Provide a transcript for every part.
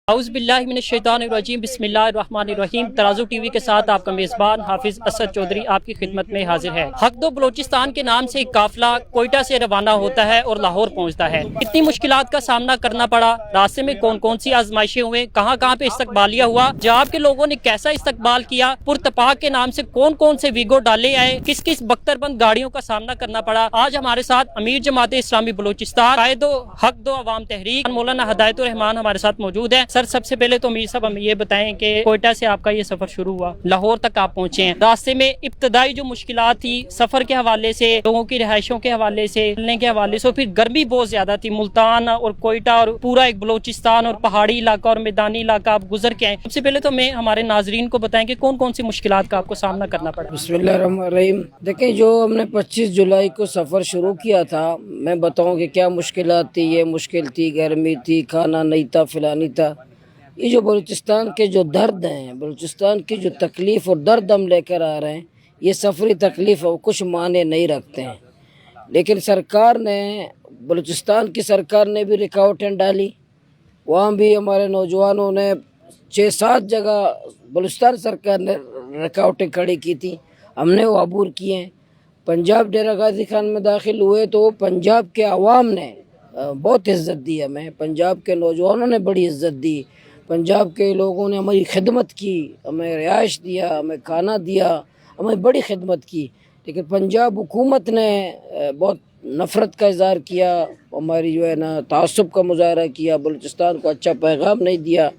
اعوذ باللہ من الشیطان الرجیم، بسم اللہ الرحمن الرحیم۔ ترازو ٹی وی کے ساتھ آپ کا میزبان حافظ اسد چودھری آپ کی خدمت میں حاضر ہے۔ حق دو بلوچستان کے نام سے ایک قافلہ کوئٹہ سے روانہ ہوتا ہے اور لاہور پہنچتا ہے۔ کتنی مشکلات کا سامنا کرنا پڑا، راستے میں کون کون سی آزمائشیں ہوئے، کہاں کہاں پہ استقبالیہ ہوا، جواب کے لوگوں نے کیسا استقبال کیا، پرتپاک کے نام سے کون کون سے ویگو ڈالے آئے، کس کس بختر بند گاڑیوں کا سامنا کرنا پڑا۔ آج ہمارے ساتھ امیر جماعت اسلامی بلوچستان، قائد و حق دو عوام تحریک مولانا ہدایت الرحمان ہمارے ساتھ موجود ہیں۔ سر، سب سے پہلے تو امیر صاحب ہمیں یہ بتائیں کہ کوئٹہ سے آپ کا یہ سفر شروع ہوا، لاہور تک آپ پہنچے ہیں، راستے میں ابتدائی جو مشکلات تھی سفر کے حوالے سے، لوگوں کی رہائشوں کے حوالے سے، چلنے کے حوالے سے، پھر گرمی بہت زیادہ تھی، ملتان اور کوئٹہ اور پورا ایک بلوچستان اور پہاڑی علاقہ اور میدانی علاقہ آپ گزر کے آئے۔ سب سے پہلے تو میں ہمارے ناظرین کو بتائیں کہ کون کون سی مشکلات کا آپ کو سامنا کرنا پڑا۔ بسم اللہ الرحمن الرحیم۔ دیکھیں، جو ہم نے 25 جولائی کو سفر شروع کیا تھا، میں بتاؤں کہ کیا مشکلات تھی۔ یہ مشکل تھی، گرمی تھی، کھانا نہیں تھا، فلانی تھا۔ یہ جو بلوچستان کے جو درد ہیں، بلوچستان کی جو تکلیف اور درد ہم لے کر آ رہے ہیں، یہ سفری تکلیف کچھ معنی نہیں رکھتے ہیں۔ لیکن سرکار نے، بلوچستان کی سرکار نے بھی رکاوٹیں ڈالی، وہاں بھی ہمارے نوجوانوں نے 6-7 جگہ بلوچستان سرکار نے رکاوٹیں کھڑی کی تھی، ہم نے وہ عبور کیے ہیں۔ پنجاب ڈیرہ غازی خان میں داخل ہوئے تو پنجاب کے عوام نے بہت عزت دی ہمیں، پنجاب کے نوجوانوں نے بڑی عزت دی، پنجاب کے لوگوں نے ہماری خدمت کی، ہمیں رہائش دیا، ہمیں کھانا دیا، ہمیں بڑی خدمت کی۔ لیکن پنجاب حکومت نے بہت نفرت کا اظہار کیا، ہماری جو ہے نا تعصب کا مظاہرہ کیا، بلوچستان کو اچھا پیغام نہیں دیا۔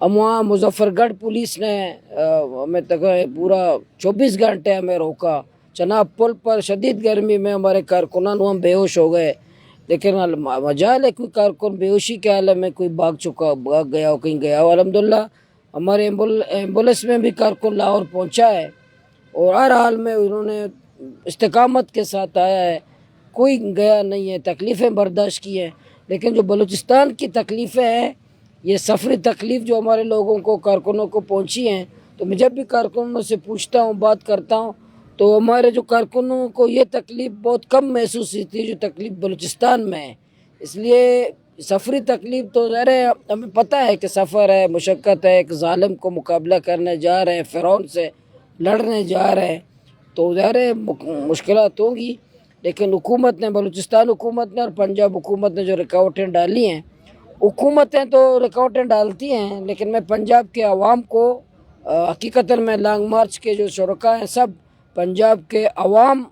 ہم وہاں مظفر گڑھ پولیس نے ہمیں پورا 24 گھنٹے ہمیں روکا۔ چناب پل پر شدید گرمی میں ہمارے کارکنان وہاں بے ہوش ہو گئے، لیکن مجال ہے کوئی کارکن بے ہوشی کے عالم میں کوئی بھاگ گیا ہو، کہیں گیا ہو۔ الحمدللہ ہمارے ایمبولینس میں بھی کارکن لاہور پہنچا ہے اور ہر حال میں انہوں نے استقامت کے ساتھ آیا ہے، کوئی گیا نہیں ہے، تکلیفیں برداشت کی ہیں۔ لیکن جو بلوچستان کی تکلیفیں ہیں، یہ سفری تکلیف جو ہمارے لوگوں کو، کارکنوں کو پہنچی ہیں، تو میں جب بھی کارکنوں سے پوچھتا ہوں، بات کرتا ہوں، تو ہمارے جو کارکنوں کو یہ تکلیف بہت کم محسوس ہوئی تھی جو تکلیف بلوچستان میں ہے۔ اس لیے سفری تکلیف تو ظاہر ہے، ہمیں پتہ ہے کہ سفر ہے، مشقت ہے، ایک ظالم کو مقابلہ کرنے جا رہے ہیں، فرعون سے لڑنے جا رہے ہیں، تو ظاہر ہے مشکلات ہوں گی۔ لیکن حکومت نے، بلوچستان حکومت نے اور پنجاب حکومت نے جو رکاوٹیں ڈالی ہیں، حکومتیں تو رکاوٹیں ڈالتی ہیں، لیکن میں پنجاب کے عوام کو حقیقتاً میں لانگ مارچ کے جو شرکاء ہیں، سب پنجاب کے عوام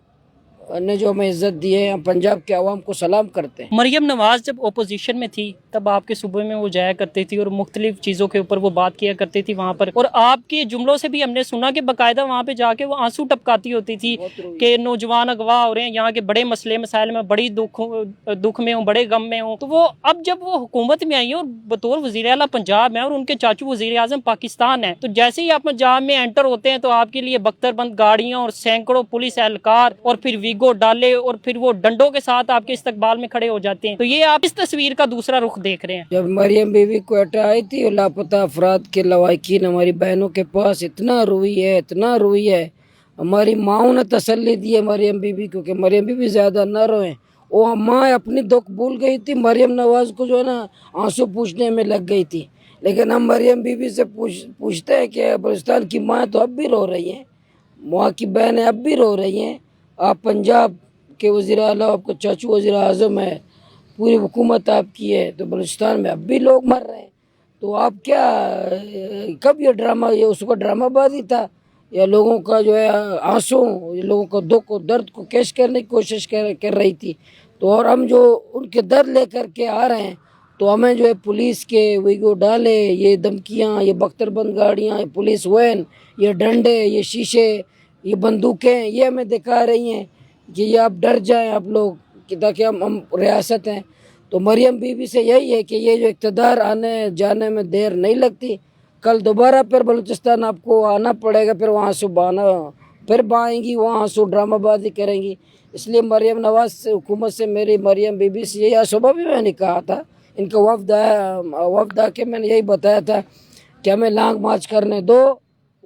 نے جو ہمیں عزت دی ہے، ہم پنجاب کے عوام کو سلام کرتے ہیں۔ مریم نواز جب اپوزیشن میں تھی تب آپ کے صوبے میں وہ جایا کرتی تھی اور مختلف چیزوں کے اوپر وہ بات کیا کرتی تھی وہاں پر، اور آپ کے جملوں سے بھی ہم نے سنا کہ باقاعدہ وہاں پہ جا کے وہ آنسو ٹپکاتی ہوتی تھی کہ نوجوان اغوا ہو رہے ہیں، یہاں کے بڑے مسئلے مسائل میں بڑی دکھ میں ہوں، بڑے غم میں ہوں۔ تو وہ اب جب وہ حکومت میں آئی ہیں اور بطور وزیر اعلیٰ پنجاب میں، اور ان کے چاچو وزیر اعظم پاکستان ہیں، تو جیسے ہی آپ پنجاب میں انٹر ہوتے ہیں تو آپ کے لیے بختر بند گاڑیاں اور سینکڑوں پولیس اہلکار اور پھر ویگو ڈالے اور پھر وہ ڈنڈوں کے ساتھ آپ کے استقبال میں کھڑے ہو جاتے ہیں۔ تو یہ آپ اس تصویر کا دوسرا رخ دیکھ رہے ہیں۔ جب مریم بی بی کوئٹہ آئی تھی اور لاپتہ افراد کے لواحقین ہماری بہنوں کے پاس اتنا روئی ہے، ہماری ماؤں نے تسلی دی ہے مریم بی بی، کیونکہ مریم بی بی زیادہ نہ روئیں، وہ ماں اپنی دکھ بھول گئی تھی، مریم نواز کو جو ہے نا آنسو پوچھنے میں لگ گئی تھی۔ لیکن ہم مریم بی بی سے پوچھتے ہیں کہ بلوچستان کی ماں تو اب بھی رو رہی ہیں، وہاں کی بہنیں اب بھی رو رہی ہیں، آپ پنجاب کے وزیر اعلیٰ، آپ کا چاچو وزیر اعظم ہے، پوری حکومت آپ کی ہے، تو بلوچستان میں اب بھی لوگ مر رہے ہیں، تو آپ کیا، کب یہ ڈرامہ، یہ اس کو ڈرامہ بازی تھا یا لوگوں کا جو ہے آنسو، لوگوں کو دکھ و درد کو کیش کرنے کی کوشش کر رہی تھی؟ تو اور ہم جو ان کے درد لے کر کے آ رہے ہیں، تو ہمیں جو ہے پولیس کے ویگو ڈالے، یہ دھمکیاں، یہ بختر بند گاڑیاں، یہ پولیس وین، یہ ڈنڈے، یہ شیشے، یہ بندوقیں، یہ ہمیں دکھا رہی ہیں کہ یہ آپ ڈر جائیں آپ لوگ، کہ تاکہ ہم ریاست ہیں۔ تو مریم بی بی سے یہی ہے کہ یہ جو اقتدار آنے جانے میں دیر نہیں لگتی، کل دوبارہ پھر بلوچستان آپ کو آنا پڑے گا، پھر وہاں سے پھر آئیں گی، وہاں سے ڈرامہ بازی کریں گی۔ اس لیے مریم نواز سے، حکومت سے، میری مریم بی بی سے یہی صبح بھی میں نے کہا تھا، ان کا وفد آ کے میں نے یہی بتایا تھا کہ ہمیں لانگ مارچ کرنے دو،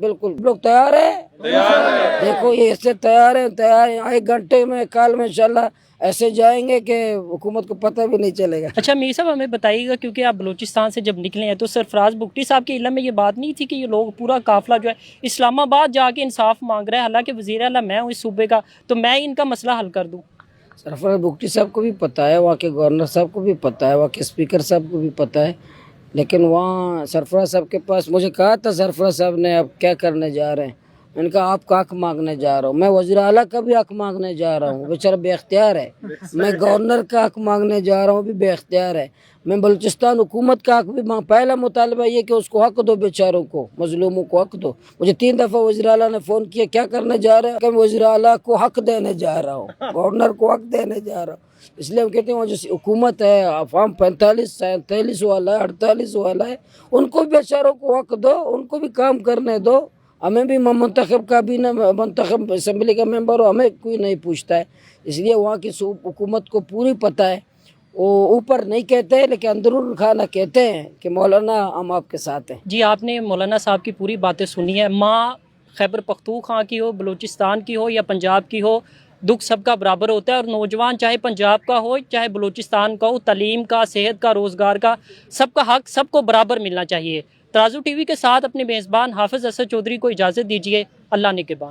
بالکل لوگ تیار ہیں, دیکھو یہ ایسے تیار ہیں, ایک گھنٹے میں کال میں انشاءاللہ ایسے جائیں گے کہ حکومت کو پتہ بھی نہیں چلے گا. اچھا میر صاحب ہمیں بتائیے گا, کیونکہ آپ بلوچستان سے جب نکلے ہیں تو سرفراز بگٹی صاحب کے علم میں یہ بات نہیں تھی کہ یہ لوگ پورا قافلہ جو ہے اسلام آباد جا کے انصاف مانگ رہا ہے, حالانکہ وزیر اعلیٰ میں ہوں اس صوبے کا, تو میں ان کا مسئلہ حل کر دوں؟ سرفراز بگٹی صاحب کو بھی پتہ ہے, وہاں کے گورنر صاحب کو بھی پتہ ہے, وہاں کے اسپیکر صاحب کو بھی پتہ ہے, لیکن وہاں سرفراز صاحب کے پاس مجھے کہا تھا سرفراز صاحب نے اب کیا کرنے جا رہے ہیں. میں نے کہا آپ کا حق مانگنے جا رہا ہوں, میں وزیر اعلیٰ کا بھی حق مانگنے جا رہا ہوں, بیچارہ بے اختیار ہے. میں گورنر کا حق مانگنے جا رہا ہوں, بھی بے اختیار ہے. میں بلوچستان حکومت کا حق بھی پہلا مطالبہ یہ کہ اس کو حق دو, بیچاروں کو, مظلوموں کو حق دو. مجھے 3 دفعہ وزیر اعلیٰ نے فون کیا, کیا کرنے جا رہے ہیں, کہ میں وزیر اعلیٰ کو حق دینے جا رہا ہوں, گورنر کو حق دینے جا رہا ہوں. اس لیے ہم کہتے ہیں وہ جو حکومت ہے عوام 45 47 والا ہے 48 والا ہے, ان کو بیچاروں کو حق دو, ان کو بھی کام کرنے دو. ہمیں بھی منتخب کابینہ منتخب اسمبلی کا ممبر ہو, ہمیں کوئی نہیں پوچھتا ہے. اس لیے وہاں کی حکومت کو پوری پتہ ہے, وہ اوپر نہیں کہتے ہیں لیکن اندرون خانہ کہتے ہیں کہ مولانا ہم آپ کے ساتھ ہیں. جی آپ نے مولانا صاحب کی پوری باتیں سنی ہے. ماں خیبر پختونخوا کی ہو, بلوچستان کی ہو یا پنجاب کی ہو, دکھ سب کا برابر ہوتا ہے. اور نوجوان چاہے پنجاب کا ہو چاہے بلوچستان کا ہو, تعلیم کا, صحت کا, روزگار کا, سب کا حق سب کو برابر ملنا چاہیے. ترازو ٹی وی کے ساتھ اپنے میزبان حافظ اسد چودھری کو اجازت دیجیے. اللہ نگہبان.